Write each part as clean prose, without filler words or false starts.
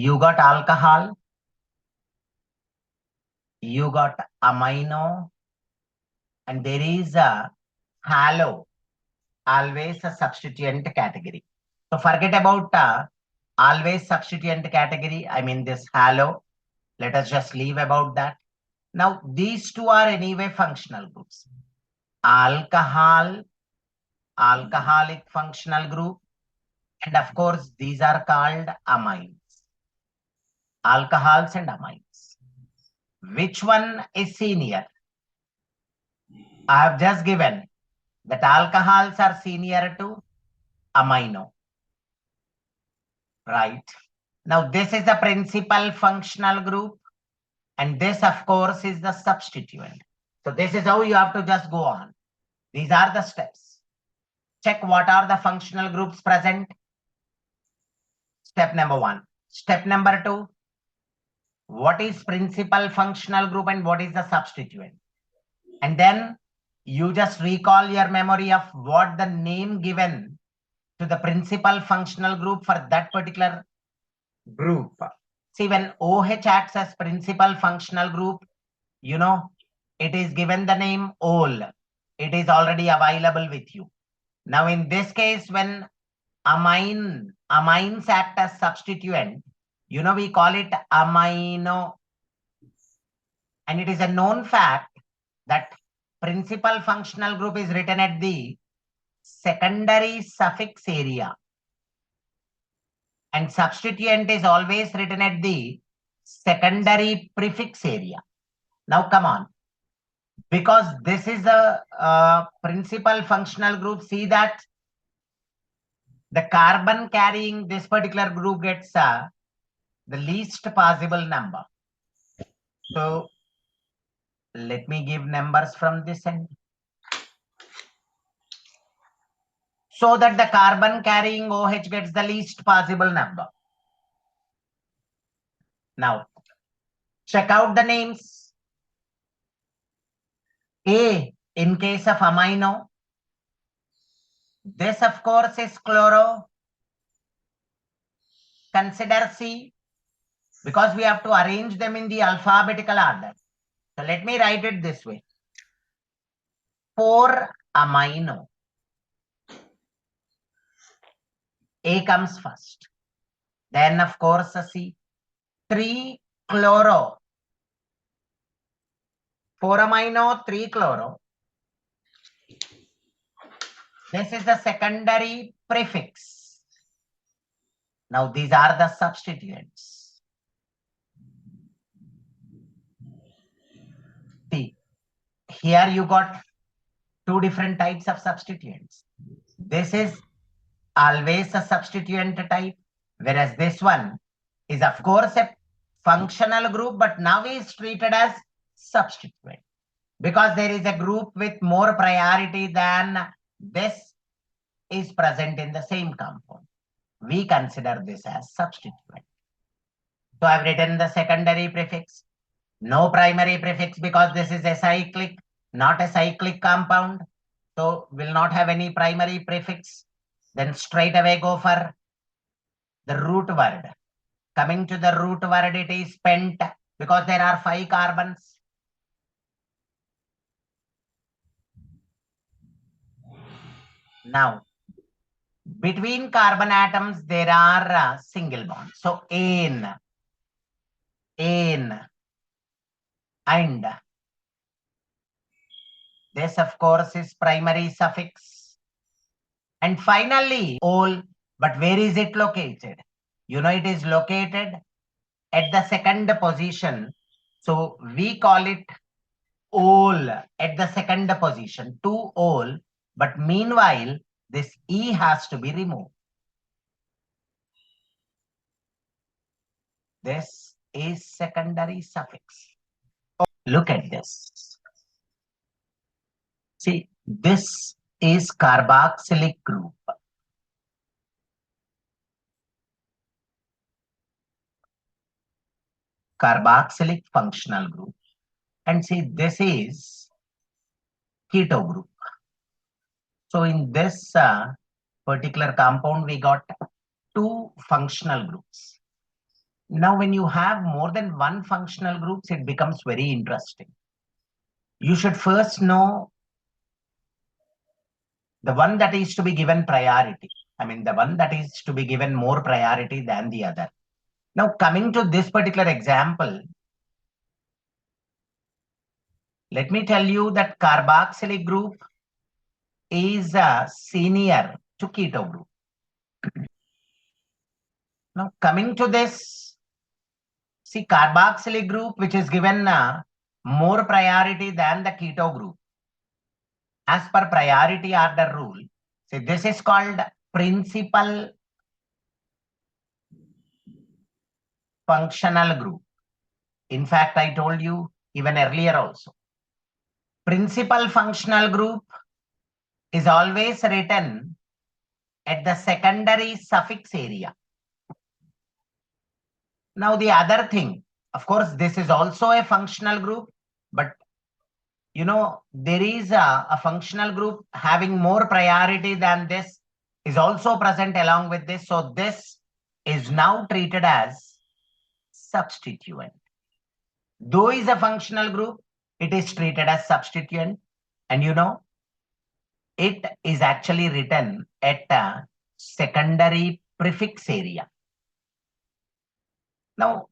You got alcohol, you got amino, and there is a halo, always a substituent category. So forget about always substituent category. I mean this halo. Let us just leave about that. Now these two are anyway functional groups. Alcohol, alcoholic functional group, and of course these are called amines. Alcohols and amines. Which one is senior? I have just given that alcohols are senior to amino. Right. Now this is the principal functional group, and this of course is the substituent. So this is how you have to just go on. These are the steps. Check what are the functional groups present. Step number 1. Step number 2. What is principal functional group and what is the substituent? And then you just recall your memory of what the name given to the principal functional group for that particular group. See, when OH acts as principal functional group, you know, it is given the name ol. It is already available with you. Now, in this case, when amines act as substituent, you know, we call it amino. And it is a known fact that principal functional group is written at the secondary suffix area. And substituent is always written at the secondary prefix area. Now, come on. Because this is a principal functional group, see that the carbon carrying this particular group gets the least possible number. So, let me give numbers from this end. So that the carbon carrying OH gets the least possible number. Now, check out the names. A, in case of amino, this of course is chloro. Consider C, because we have to arrange them in the alphabetical order. So let me write it this way. 4 amino. A comes first. Then of course a C. 3 chloro. 4 amino, 3 chloro. This is the secondary prefix. Now these are the substituents. See, here you got 2 different types of substituents. This is always a substituent type, whereas this one is of course a functional group, but now is treated as substituent because there is a group with more priority than this is present in the same compound. We consider this as substituent. So I've written the secondary prefix, no primary prefix because this is a cyclic, not a cyclic compound. So will not have any primary prefix. Then straight away go for the root word. Coming to the root word, it is pent because there are 5 carbons. Now, between carbon atoms, there are single bonds. So, ane, and this, of course, is primary suffix. And finally, ol, but where is it located? You know, it is located at the second position. So, we call it ol at the second position, 2 ol. But meanwhile, this E has to be removed. This is secondary suffix. Oh, look at this. See, this is carboxylic group. Carboxylic functional group. And see, this is keto group. So in this particular compound, we got 2 functional groups. Now, when you have more than one functional groups, it becomes very interesting. You should first know the one that is to be given priority. I mean, the one that is to be given more priority than the other. Now, coming to this particular example, let me tell you that carboxylic group is senior to keto group. Now, coming to this, see carboxylic group, which is given more priority than the keto group. As per priority order rule, see this is called principal functional group. In fact, I told you even earlier also. Principal functional group is always written at the secondary suffix area. Now, the other thing, of course, this is also a functional group, but you know, there is a functional group having more priority than this is also present along with this. So this is now treated as substituent. Though is a functional group, it is treated as substituent. And you know, it is actually written at a secondary prefix area. Now,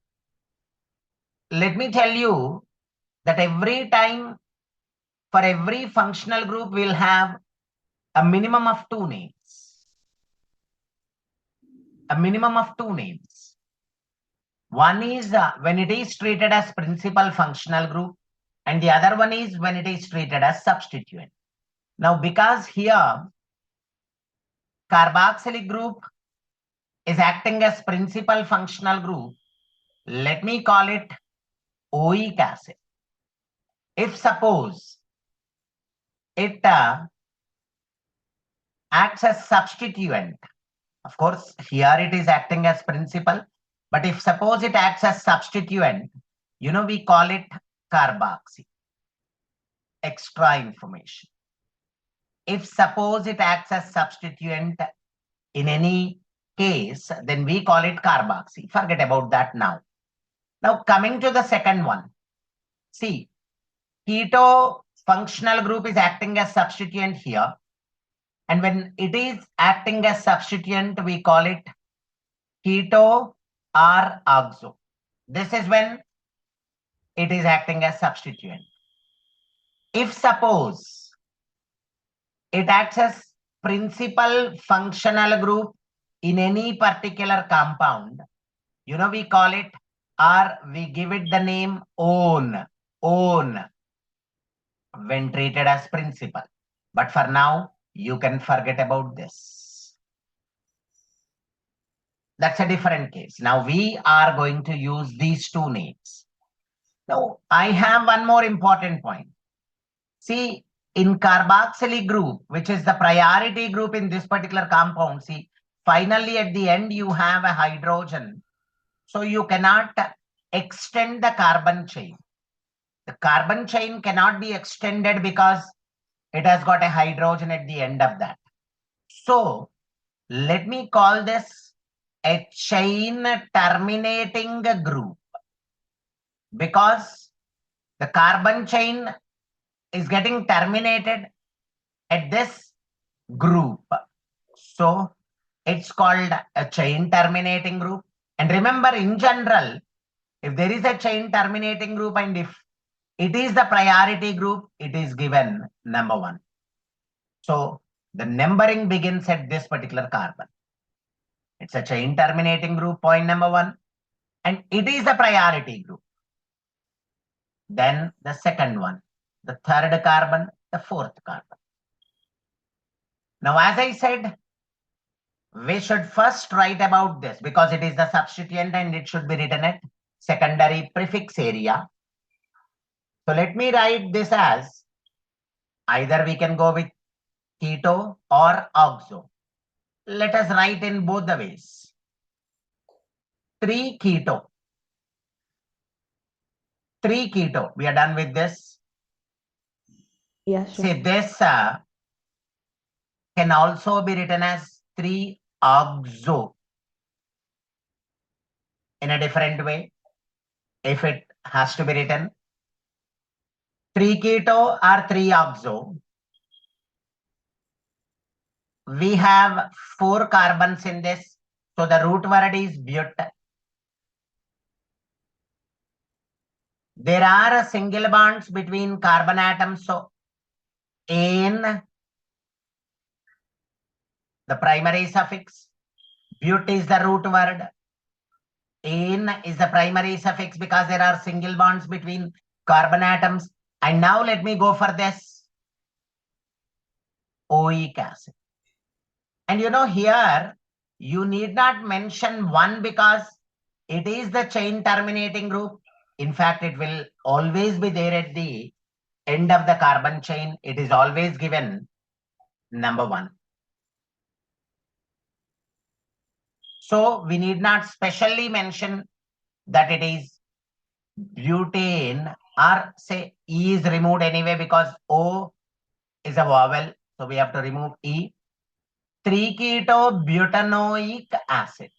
let me tell you that every time for every functional group, we'll have a minimum of two names. A minimum of two names. One is when it is treated as principal functional group, and the other one is when it is treated as substituent. Now, because here carboxylic group is acting as principal functional group, let me call it oic acid. If suppose it acts as substituent, of course, here it is acting as principal, but if suppose it acts as substituent, you know, we call it carboxy. Extra information. If suppose it acts as substituent in any case, then we call it carboxy. Forget about that now. Now, coming to the second one. See, keto functional group is acting as substituent here. And when it is acting as substituent, we call it keto or oxo. This is when it is acting as substituent. If suppose it acts as principal functional group in any particular compound, you know, we call it, or we give it the name own when treated as principal. But for now, you can forget about this. That's a different case. Now we are going to use these two names. Now I have one more important point. See, in carboxylic group, which is the priority group in this particular compound, see, finally at the end you have a hydrogen. So you cannot extend the carbon chain. The carbon chain cannot be extended because it has got a hydrogen at the end of that. So let me call this a chain terminating group, because the carbon chain is getting terminated at this group. So it's called a chain terminating group. And remember, in general, if there is a chain terminating group and if it is the priority group, it is given number one. So the numbering begins at this particular carbon. It's a chain terminating group, point number one, and it is the priority group. Then the second one, the third carbon, the fourth carbon. Now, as I said, we should first write about this because it is the substituent and it should be written at secondary prefix area. So let me write this as, either we can go with keto or oxo. Let us write in both the ways. 3 keto. 3 keto. We are done with this. Yes, sir. See, this can also be written as 3 oxo. in a different way if it has to be written. 3-keto or 3-oxo. We have 4 carbons in this. So the root word is but. There are single bonds between carbon atoms. So ane, the primary suffix. But is the root word. Ane is the primary suffix because there are single bonds between carbon atoms. And now let me go for this oic acid. And here you need not mention 1 because it is the chain terminating group. In fact, it will always be there at the end of the carbon chain. It is always given number 1. So we need not specially mention that it is butane, or say E is removed anyway because O is a vowel. So we have to remove E. 3-keto-butanoic acid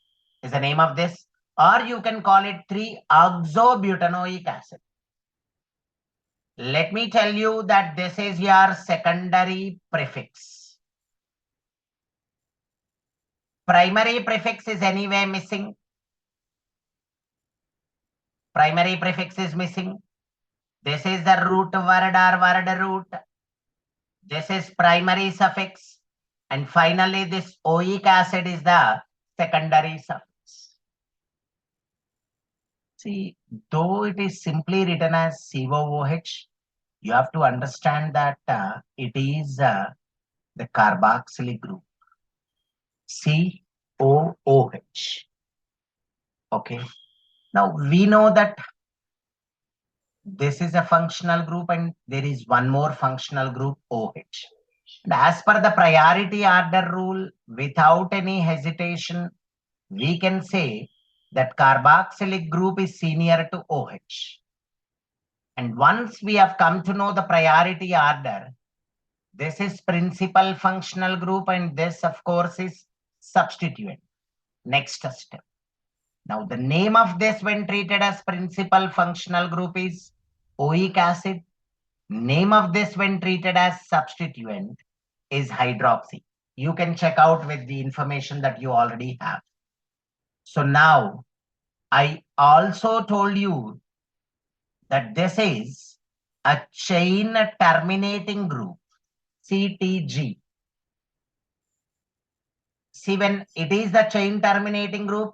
is the name of this, or you can call it 3-oxobutanoic acid. Let me tell you that this is your secondary prefix. Primary prefix is anyway missing. Primary prefix is missing. This is the root word or word root. This is primary suffix. And finally, this oic acid is the secondary suffix. See, though it is simply written as COOH, you have to understand that it is the carboxylic group. COOH. Okay. Now we know that this is a functional group and there is one more functional group, OH. And as per the priority order rule, without any hesitation, we can say that carboxylic group is senior to OH. And once we have come to know the priority order, this is principal functional group and this, of course, is substituent. Next step. Now, the name of this when treated as principal functional group is oic acid. Name of this when treated as substituent is hydroxy. You can check out with the information that you already have. So now, I also told you that this is a chain terminating group, CTG. See, when it is the chain terminating group,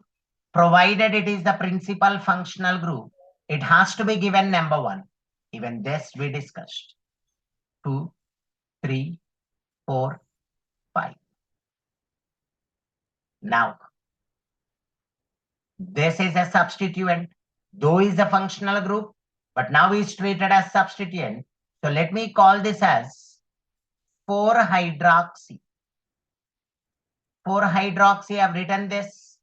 provided it is the principal functional group, it has to be given number 1. Even this we discussed. 2, 3, 4, 5. Now, this is a substituent, though is a functional group, but now is treated as substituent. So let me call this as 4-hydroxy. 4-hydroxy, I have written this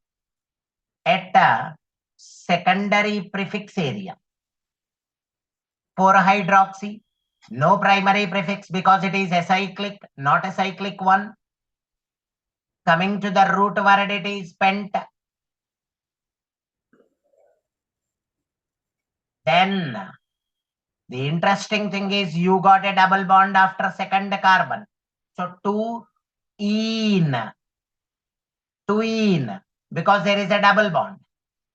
at a secondary prefix area. 4-hydroxy, no primary prefix because it is acyclic, not a cyclic one. Coming to the root word, it is pent. Then the interesting thing is you got a double bond after second carbon. So 2-ene, 2-ene, because there is a double bond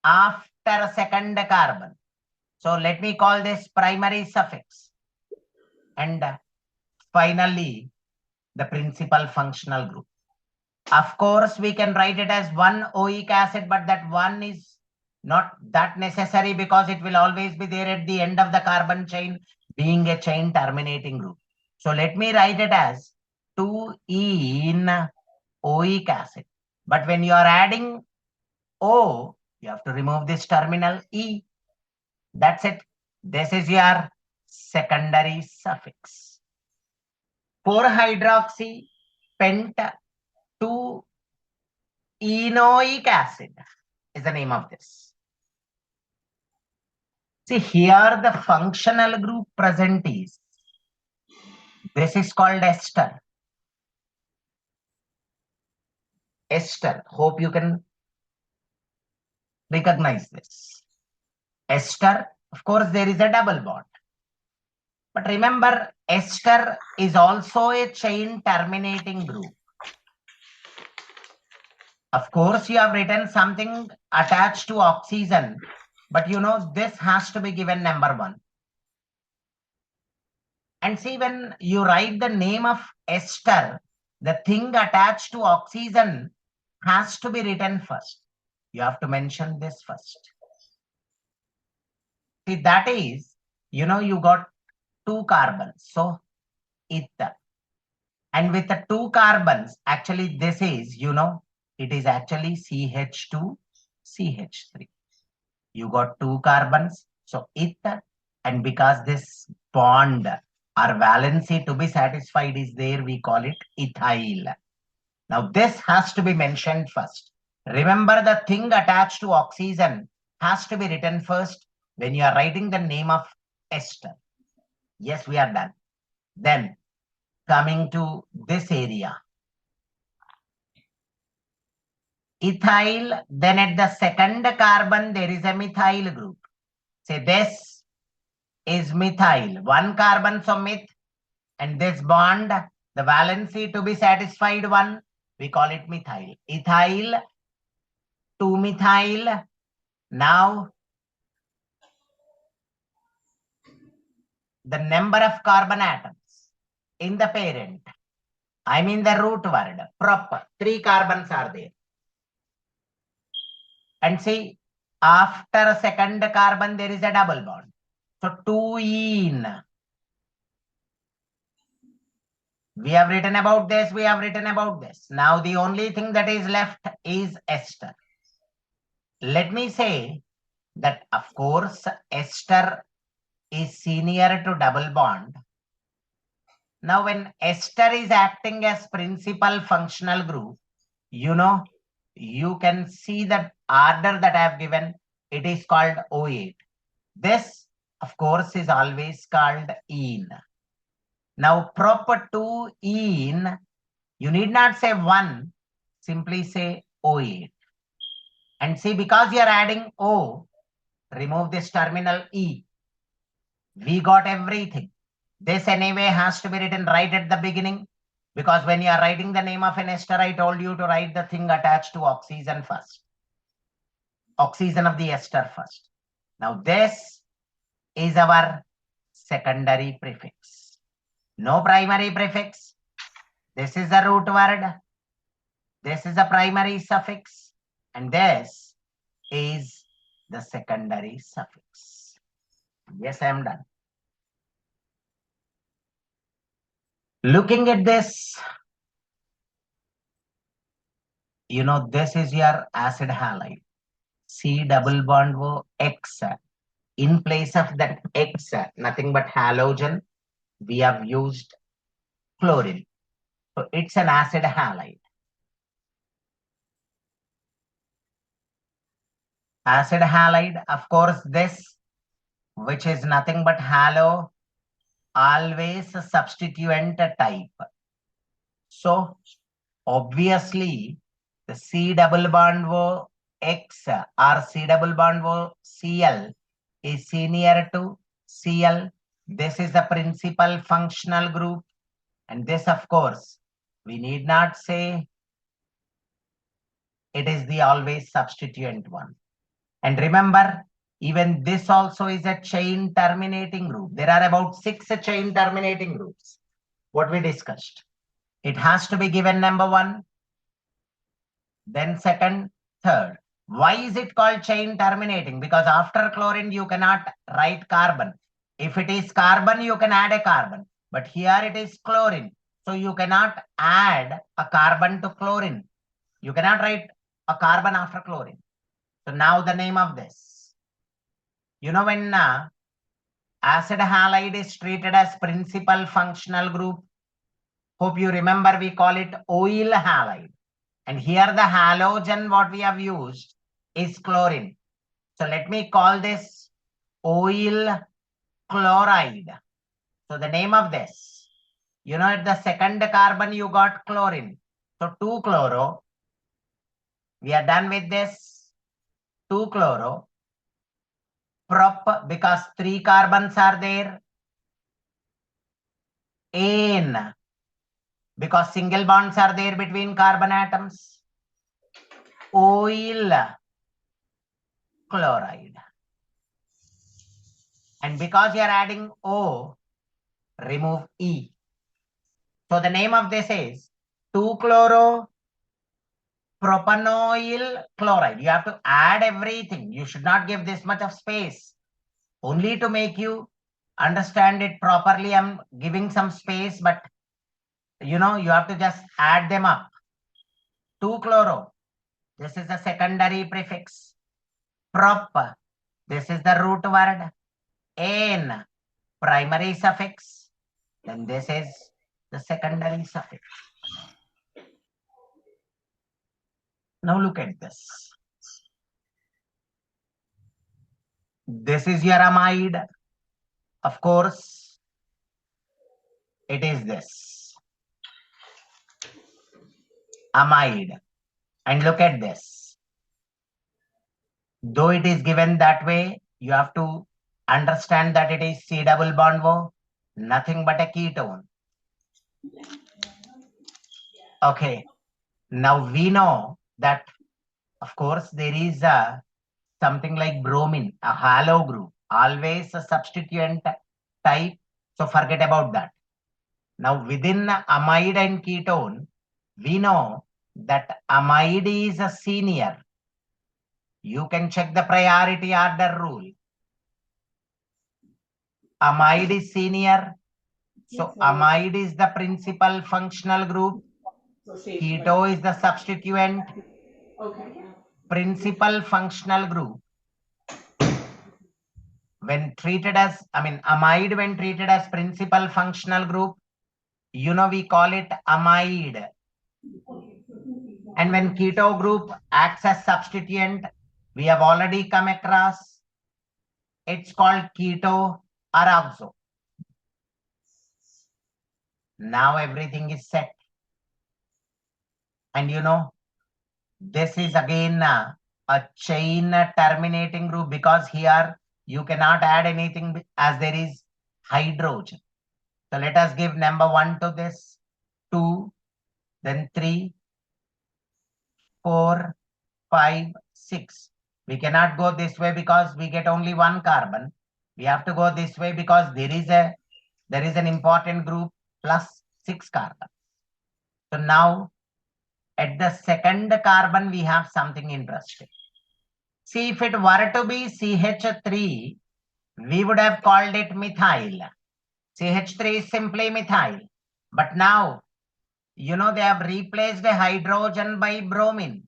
after second carbon. So let me call this primary suffix. And finally, the principal functional group. Of course, we can write it as 1 oic acid, but that 1 is not that necessary because it will always be there at the end of the carbon chain, being a chain terminating group. So let me write it as 2-ene oic acid. But when you are adding O, you have to remove this terminal E. That's it. This is your secondary suffix. 4-hydroxy pent 2-enoic acid is the name of this. See, here the functional group present is, this is called ester. Ester. Hope you can Recognize this. Ester, of course, there is a double bond. But remember, ester is also a chain terminating group. Of course, you have written something attached to oxygen, but you know, this has to be given number 1. And see, when you write the name of ester, the thing attached to oxygen has to be written first. You have to mention this first. See, that is, you know, you got 2 carbons. So, ether. And with the 2 carbons, actually, this is, you know, it is actually CH2, CH3. You got 2 carbons. So, ether. And because this bond or valency to be satisfied is there, we call it ethyl. Now, this has to be mentioned first. Remember, the thing attached to oxygen has to be written first when you are writing the name of ester. Yes, we are done. Then, coming to this area. Ethyl, then at the second carbon, there is a methyl group. Say this is methyl. 1 carbon, so meth. And this bond, the valency to be satisfied 1, we call it methyl. Ethyl, 2 methyl. Now, the number of carbon atoms in the parent, I mean the root word, proper, 3 carbons are there. And see, after a second carbon, there is a double bond. So 2-ene. We have written about this, we have written about this. Now the only thing that is left is ester. Let me say that, of course, ester is senior to double bond. Now, when ester is acting as principal functional group, you know, you can see the order that I have given. It is called O8. This, of course, is always called ene. Now, proper 2-ene, you need not say 1, simply say O8. And see, because you are adding O, remove this terminal E. We got everything. This anyway has to be written right at the beginning, because when you are writing the name of an ester, I told you to write the thing attached to oxygen first. Oxygen of the ester first. Now this is our secondary prefix. No primary prefix. This is the root word. This is a primary suffix. And this is the secondary suffix. Yes, I am done. Looking at this, you know, this is your acid halide. C double bond wo X. In place of that X, nothing but halogen, we have used chlorine. So it's an acid halide. Acid halide, of course, this, which is nothing but halo, always a substituent type. So obviously, the C double bond wo X or C double bond wo Cl is senior to Cl. This is the principal functional group. And this, of course, we need not say it is the always substituent one. And remember, even this also is a chain terminating group. There are about 6 chain terminating groups. What we discussed. It has to be given number 1, then second, third. Why is it called chain terminating? Because after chlorine, you cannot write carbon. If it is carbon, you can add a carbon. But here it is chlorine. So you cannot add a carbon to chlorine. You cannot write a carbon after chlorine. So now the name of this. You know, when acid halide is treated as principal functional group, hope you remember we call it oil halide. And here the halogen what we have used is chlorine. So let me call this oil chloride. So the name of this, you know, at the second carbon you got chlorine. So 2-chloro. We are done with this. 2-chloro. Prop, because 3 carbons are there. Ane, because single bonds are there between carbon atoms. Oil chloride. And because you are adding O, remove E. So the name of this is 2-chloro propanoyl chloride. You have to add everything. You should not give this much of space. Only to make you understand it properly, I'm giving some space, but you have to just add them up. 2-chloro. This is the secondary prefix. Prop. This is the root word. Ane, primary suffix. Then this is the secondary suffix. Now look at this. This is your amide. Of course, it is this. Amide. And look at this. Though it is given that way, you have to understand that it is C double bond O, nothing but a ketone. Okay. Now we know that, of course, there is something like bromine, a halo group, always a substituent type. So forget about that. Now within amide and ketone, we know that amide is a senior. You can check the priority order rule. Amide is senior. So amide is the principal functional group. Keto is the substituent. Okay. Principal functional group. When treated as, amide when treated as principal functional group, we call it amide. And when keto group acts as substituent, we have already come across, it's called keto or oxo. Now everything is set. And this is again a chain terminating group, because here you cannot add anything as there is hydrogen. So let us give number 1 to this, 2, then 3, 4, 5, 6. We cannot go this way because we get only 1 carbon. We have to go this way because there is an important group plus 6 carbon. So now at the second carbon, we have something interesting. See, if it were to be CH3, we would have called it methyl. CH3 is simply methyl. But now, they have replaced a hydrogen by bromine.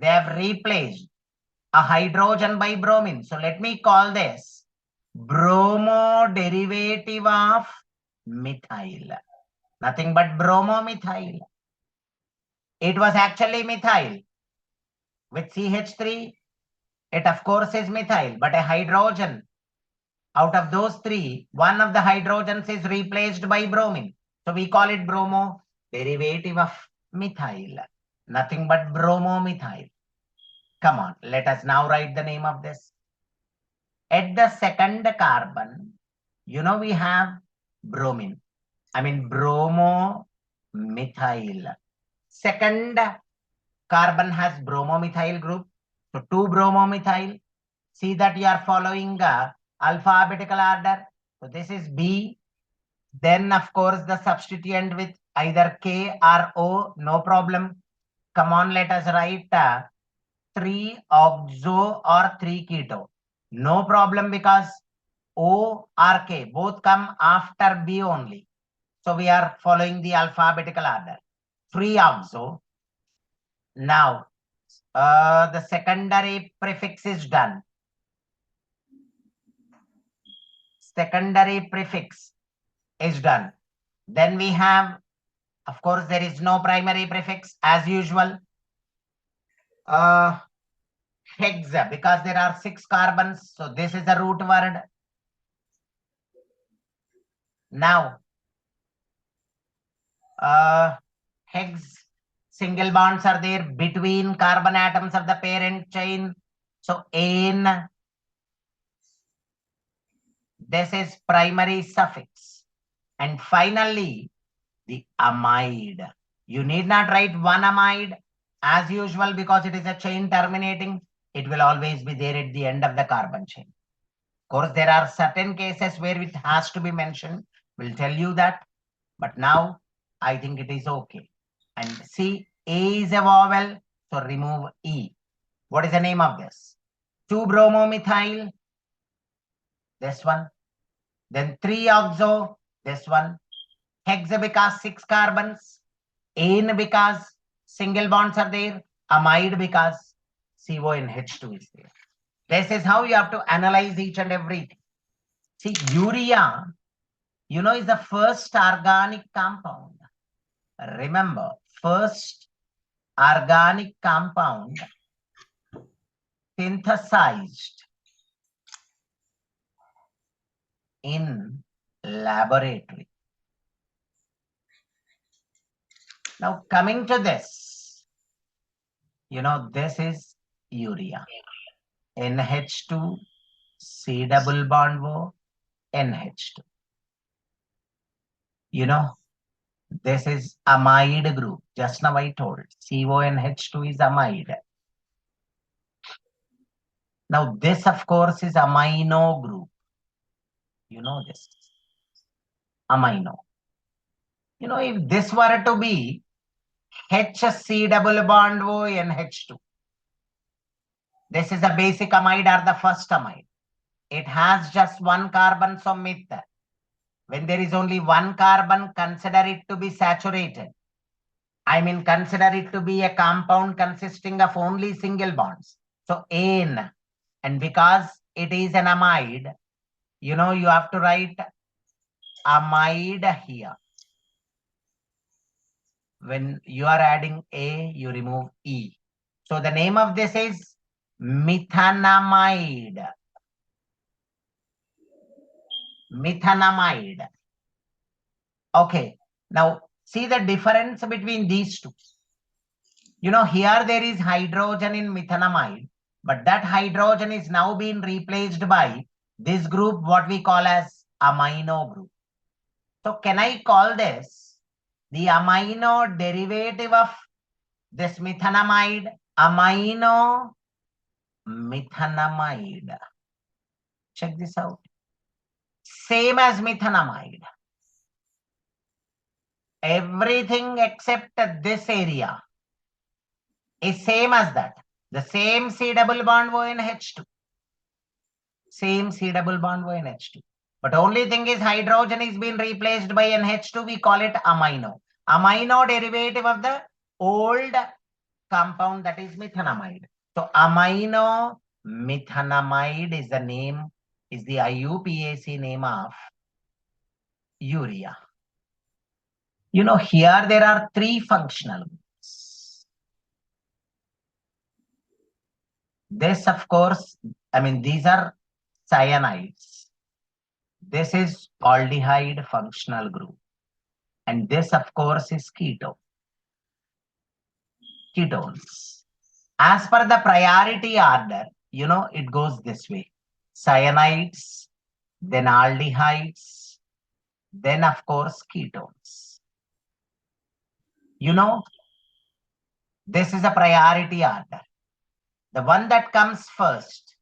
They have replaced a hydrogen by bromine. So let me call this bromo derivative of methyl. Nothing but bromomethyl. It was actually methyl. With CH3, it of course is methyl, but a hydrogen, out of those 3, one of the hydrogens is replaced by bromine. So we call it bromo derivative of methyl. Nothing but bromomethyl. Come on, let us now write the name of this. At the second carbon, we have bromine. Bromomethyl. Second carbon has bromomethyl group. So 2 bromomethyl. See that you are following alphabetical order. So this is B. Then, of course, the substituent with either K or O, no problem. Come on, let us write 3 oxo or 3 keto. No problem, because O or K both come after B only. So we are following the alphabetical order. 3 oxo. Now, the secondary prefix is done. Secondary prefix is done. Then we have, of course, there is no primary prefix as usual. Hexa, because there are 6 carbons. So this is the root word. Now, hex, single bonds are there between carbon atoms of the parent chain. So ane, this is primary suffix. And finally, the amide. You need not write one amide as usual because it is a chain terminating. It will always be there at the end of the carbon chain. Of course, there are certain cases where it has to be mentioned. We'll tell you that. But now, I think it is okay. And see, A is a vowel, so remove E. What is the name of this? 2-bromomethyl, this one. Then 3-oxo, this one. Hexa because 6 carbons. Ane because single bonds are there. Amide because CONH2 is there. This is how you have to analyze each and everything. See, urea, is the first organic compound. Remember, first organic compound synthesized in laboratory. Now, coming to this, this is urea. NH2, C double bond O, NH2. This is amide group. Just now I told CONH2 is amide. Now, this, of course, is amino group. You know this. Amino. If this were to be HC double bond O NH2, this is a basic amide or the first amide. It has just one carbon, so myth. When there is only one carbon, consider it to be saturated. I mean, consider it to be a compound consisting of only single bonds. So ane. And because it is an amide, you have to write amide here. When you are adding A, you remove E. So the name of this is methanamide. Methanamide. Okay. Now, see the difference between these two. Here there is hydrogen in methanamide, but that hydrogen is now being replaced by this group, what we call as amino group. So can I call this the amino derivative of this methanamide? Amino methanamide. Check this out. Same as methanamide. Everything except this area is same as that. The same C double bond O in H2. Same C double bond O in H2. But only thing is hydrogen is being replaced by NH2. We call it amino. Amino derivative of the old compound, that is methanamide. So amino methanamide is the name, is the IUPAC name of urea. Here there are 3 functional groups. This, of course, these are cyanides. This is aldehyde functional group. And this, of course, is ketones. As per the priority order, it goes this way. Cyanides, then aldehydes, then, of course, ketones. This is a priority order. The one that comes first,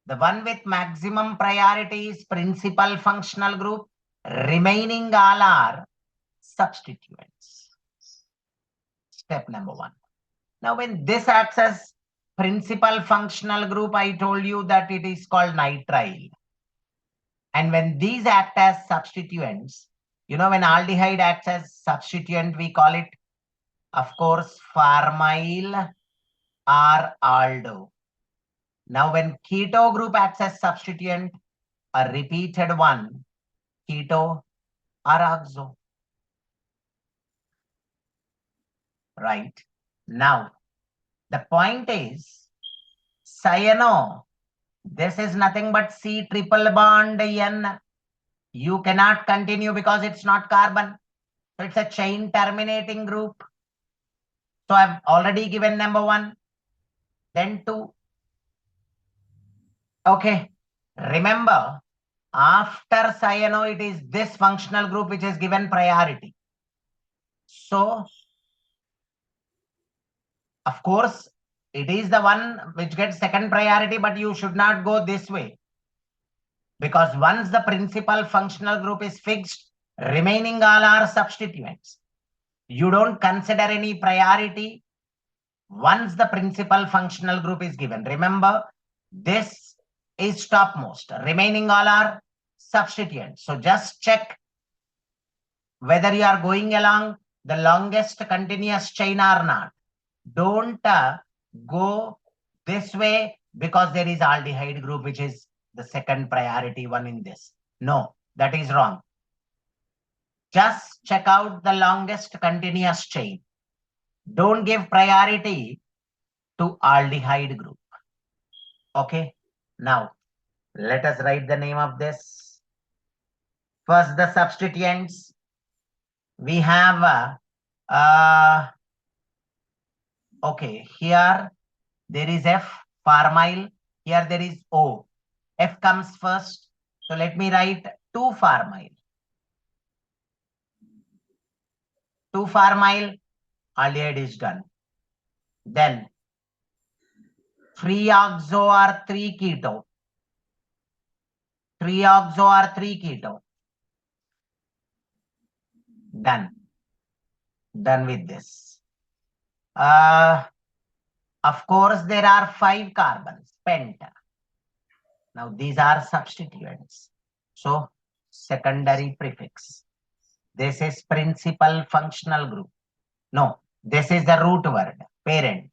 the one with maximum priority is principal functional group. Remaining all are substituents. Step number 1. Now, when this acts as principal functional group, I told you that it is called nitrile. And when these act as substituents, when aldehyde acts as substituent, we call it, of course, pharmyl or aldo. Now, when keto group acts as substituent, a repeated one, keto or oxo. Right? Now, the point is, cyano, this is nothing but C triple bond N. You cannot continue because it's not carbon. So it's a chain terminating group. So I've already given number 1, then 2, Okay. Remember, after cyano, it is this functional group which is given priority. So, of course, it is the one which gets second priority, but you should not go this way. Because once the principal functional group is fixed, remaining all are substituents. You don't consider any priority once the principal functional group is given. Remember, this is topmost. Remaining all are substituents. So just check whether you are going along the longest continuous chain or not. Don't go this way because there is aldehyde group, which is the second priority one in this. No, that is wrong. Just check out the longest continuous chain. Don't give priority to aldehyde group. Okay. Now, let us write the name of this. First, the substituents. We have, okay, here there is F, pharmyl. Here there is O. F comes first. So let me write 2-pharmyl. 2-pharmyl, aldehyde is done. Then 3-oxo or 3-keto. 3-oxo or 3-keto. Done. Done with this. Of course, there are 5 carbons, penta. Now, these are substituents. So, secondary prefix. This is principal functional group. No, this is the root word, parent,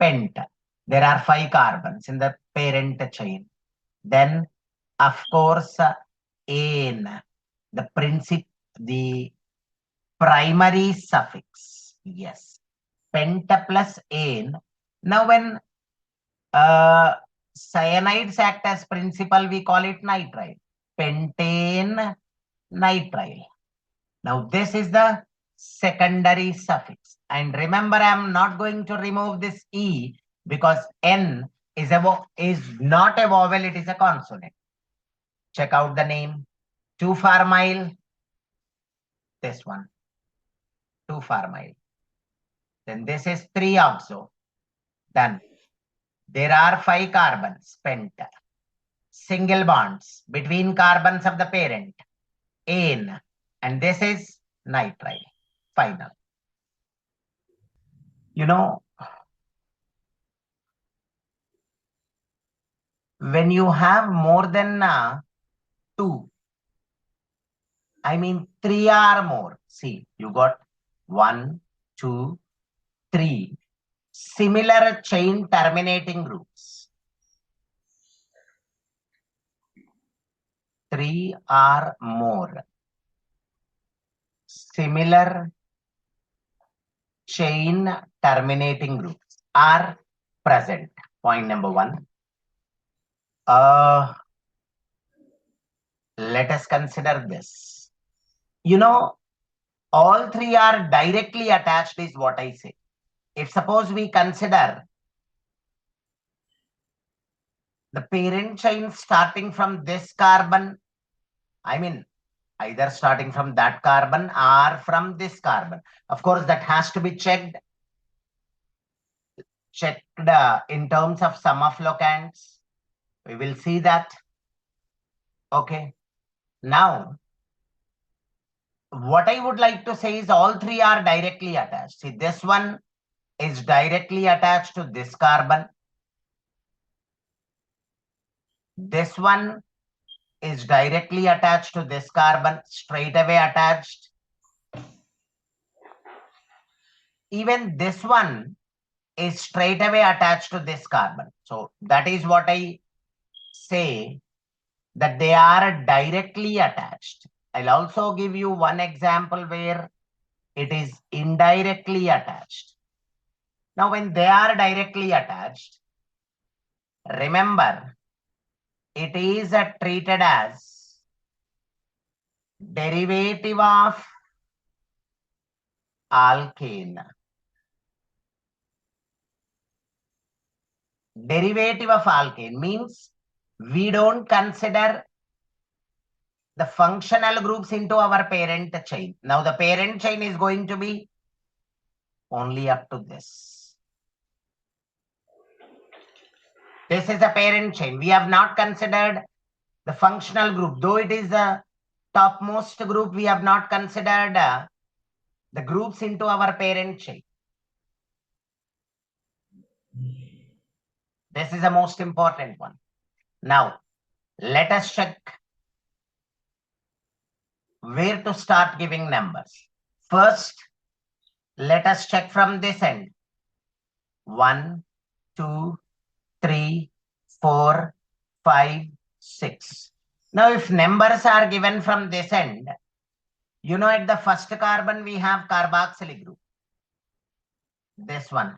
penta. There are 5 carbons in the parent chain. Then, of course, ane, the primary suffix. Yes, penta plus ane. Now, when cyanides act as principal, we call it nitrile. Pentane nitrile. Now, this is the secondary suffix. And remember, I am not going to remove this E because N is not a vowel, it is a consonant. Check out the name. 2-pharmyl. This one. 2-pharmyl. Then this is 3-oxo. Done. There are 5 carbons, penta. Single bonds between carbons of the parent, ane, and this is nitrile. Final. You know, when you have more than 2, I mean 3 or more. See, you got 1, 2, 3 similar chain terminating groups. 3 or more similar chain terminating groups are present. Point number 1. Let us consider this. You know, all 3 are directly attached is what I say. If suppose we consider the parent chain starting from this carbon, I mean, either starting from that carbon or from this carbon. Of course, that has to be checked in terms of sum of locands. We will see that. Okay. Now, what I would like to say is all 3 are directly attached. See, this one is directly attached to this carbon. This one is directly attached to this carbon, straight away attached. Even this one is straight away attached to this carbon. So that is what I say, that they are directly attached. I'll also give you one example where it is indirectly attached. Now, when they are directly attached, remember, it is treated as derivative of alkane. Derivative of alkane means we don't consider the functional groups into our parent chain. Now the parent chain is going to be only up to this. This is a parent chain. We have not considered the functional group. Though it is a topmost group, we have not considered the groups into our parent chain. This is the most important one. Now, let us check where to start giving numbers. First, let us check from this end. 1, 2, 3, 4, 5, 6. Now, if numbers are given from this end, you know at the first carbon we have carboxylic group. This one.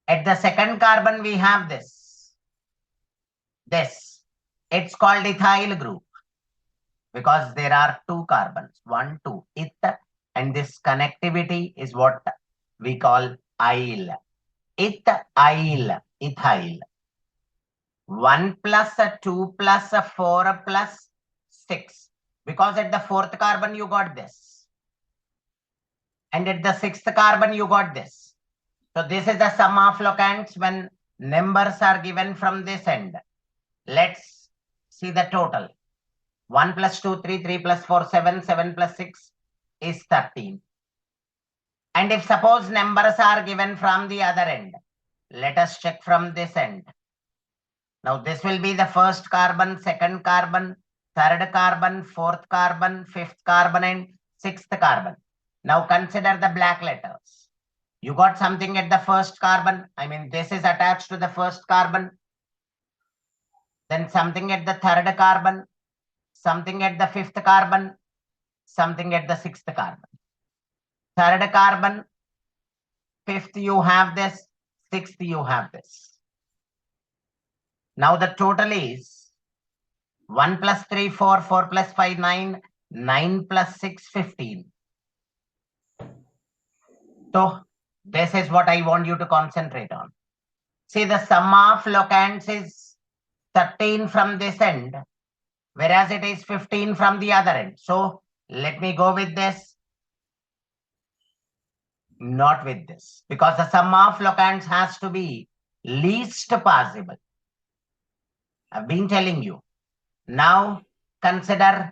At the second carbon we have this. This. It's called ethyl group because there are two carbons. 1, 2. And this connectivity is what we call yl. Ethyl. 1 plus 2 plus 4 plus 6. Because at the fourth carbon you got this. And at the sixth carbon you got this. So this is the sum of locands when numbers are given from this end. Let's see the total. 1 plus 2, 3, 3 plus 4, 7, 7 plus 6 is 13. And if suppose numbers are given from the other end, let us check from this end. Now this will be the first carbon, second carbon, third carbon, fourth carbon, fifth carbon, and sixth carbon. Now consider the black letters. You got something at the first carbon. I mean, this is attached to the first carbon. Then something at the third carbon, something at the fifth carbon, something at the sixth carbon. Third carbon, fifth you have this, sixth you have this. Now the total is 1 plus 3, 4, 4 plus 5, 9, 9 plus 6, 15. So this is what I want you to concentrate on. See, the sum of locands is 13 from this end, whereas it is 15 from the other end. So let me go with this, not with this, because the sum of locands has to be least possible. I've been telling you. Now consider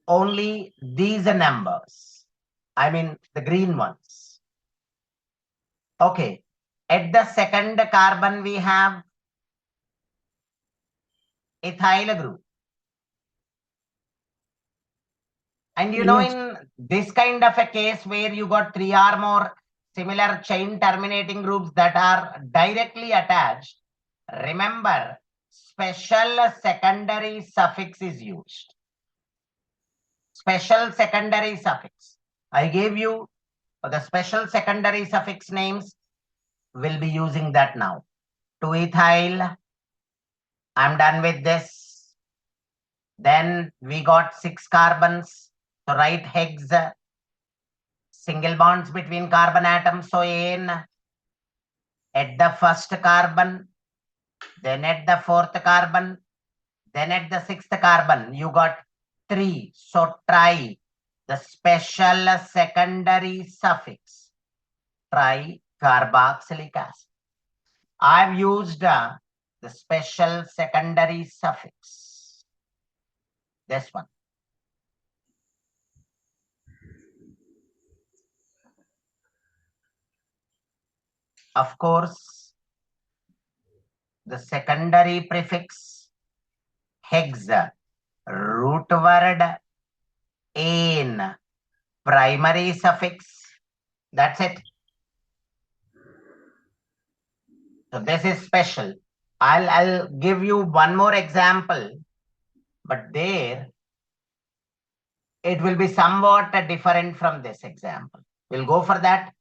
only these numbers. I mean the green ones. Okay. At the second carbon we have ethyl group. And you know, Yes. in this kind of a case where you got 3 or more similar chain terminating groups that are directly attached, remember, special secondary suffix is used. Special secondary suffix. I gave you the special secondary suffix names. We'll be using that now. 2-ethyl. I'm done with this. Then we got 6 carbons. So write hex. Single bonds between carbon atoms. So N at the first carbon, then at the fourth carbon, then at the sixth carbon, you got 3. So try the special secondary suffix. Try carboxylic acid. I've used the special secondary suffix. This one. Of course, the secondary prefix hex, root word in, primary suffix. That's it. So this is special. I'll give you one more example, but there it will be somewhat different from this example. We'll go for that.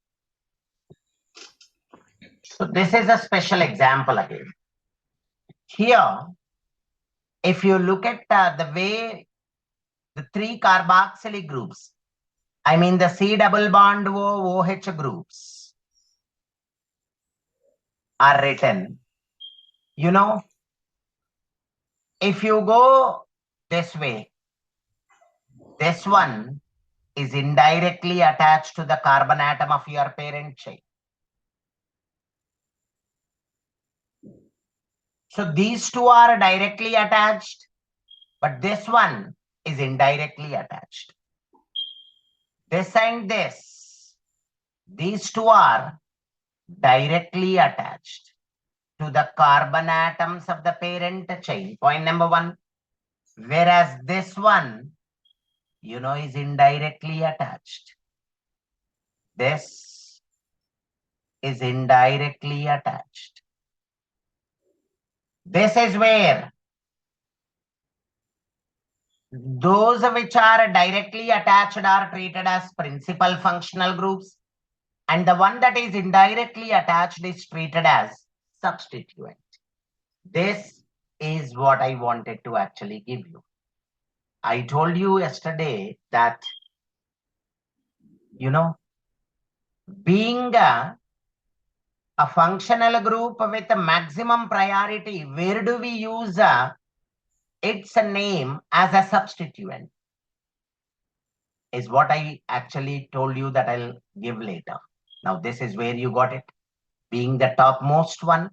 So this is a special example again. Here, if you look at the way the 3 carboxylic groups, I mean the C double bond OH groups are written, you know, If you go this way, this one is indirectly attached to the carbon atom of your parent chain. So these two are directly attached, but this one is indirectly attached. This and this, these two are directly attached to the carbon atoms of the parent chain. Point number one. Whereas this one, is indirectly attached. This is indirectly attached. This is where those which are directly attached are treated as principal functional groups, and the one that is indirectly attached is treated as substituent. This is what I wanted to actually give you. I told you yesterday that, being a functional group with a maximum priority, where do we use its name as a substituent? Is what I actually told you that I'll give later. Now, this is where you got it. Being the topmost one,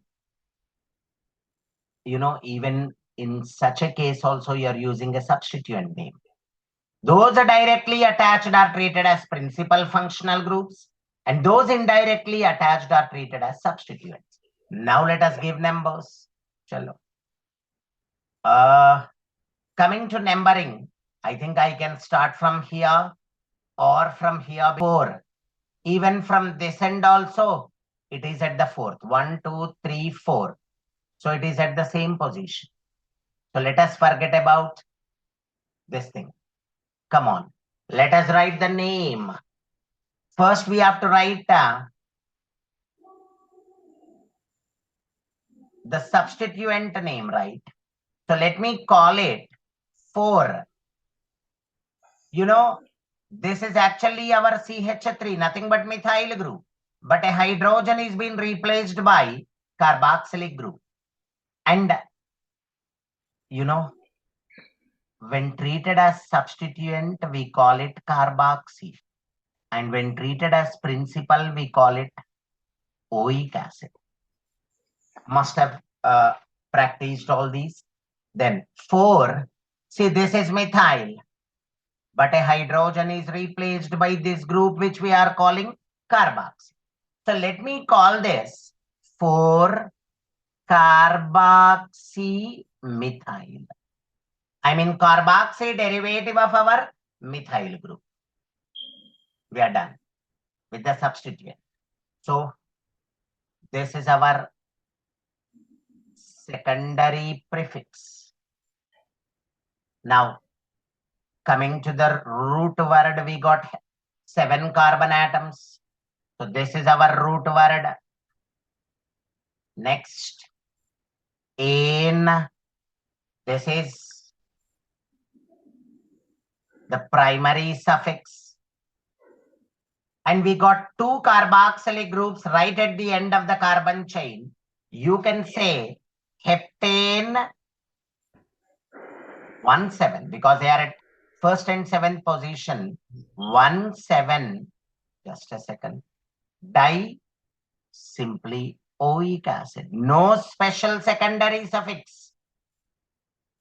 even in such a case also, you're using a substituent name. Those are directly attached are treated as principal functional groups, and those indirectly attached are treated as substituents. Now let us give numbers. Chalo. Coming to numbering, I think I can start from here or from here before. Even from this end also, it is at the fourth. 1, 2, 3, 4. So it is at the same position. So let us forget about this thing. Come on. Let us write the name. First, we have to write the substituent name, right? So let me call it 4. This is actually our CH3, nothing but methyl group. But a hydrogen is being replaced by carboxylic group. And, when treated as substituent, we call it carboxy. And when treated as principal, we call it oic acid. Must have practiced all these. Then 4, see, this is methyl, but a hydrogen is replaced by this group which we are calling carboxy. So let me call this 4-carboxy-methyl. I mean carboxy derivative of our methyl group. We are done with the substituent. So this is our secondary prefix. Now, coming to the root word, we got 7 carbon atoms. So this is our root word. Next, ane. This is the primary suffix. And we got 2 carboxylic groups right at the end of the carbon chain. You can say heptane 1,7 because they are at first and 7th position. 1,7. Just a second. Simply oic acid. No special secondary suffix.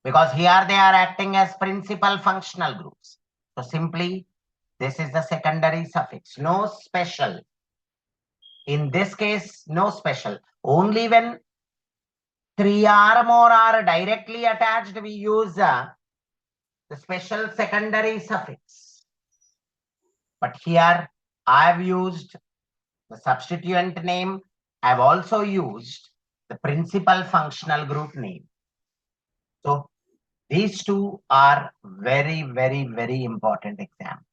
Because here they are acting as principal functional groups. So simply, this is the secondary suffix. No special. In this case, no special. Only when 3 or more are directly attached, we use the special secondary suffix. But here, I have used the substituent name. I have also used the principal functional group name. So these two are very, very, very important examples.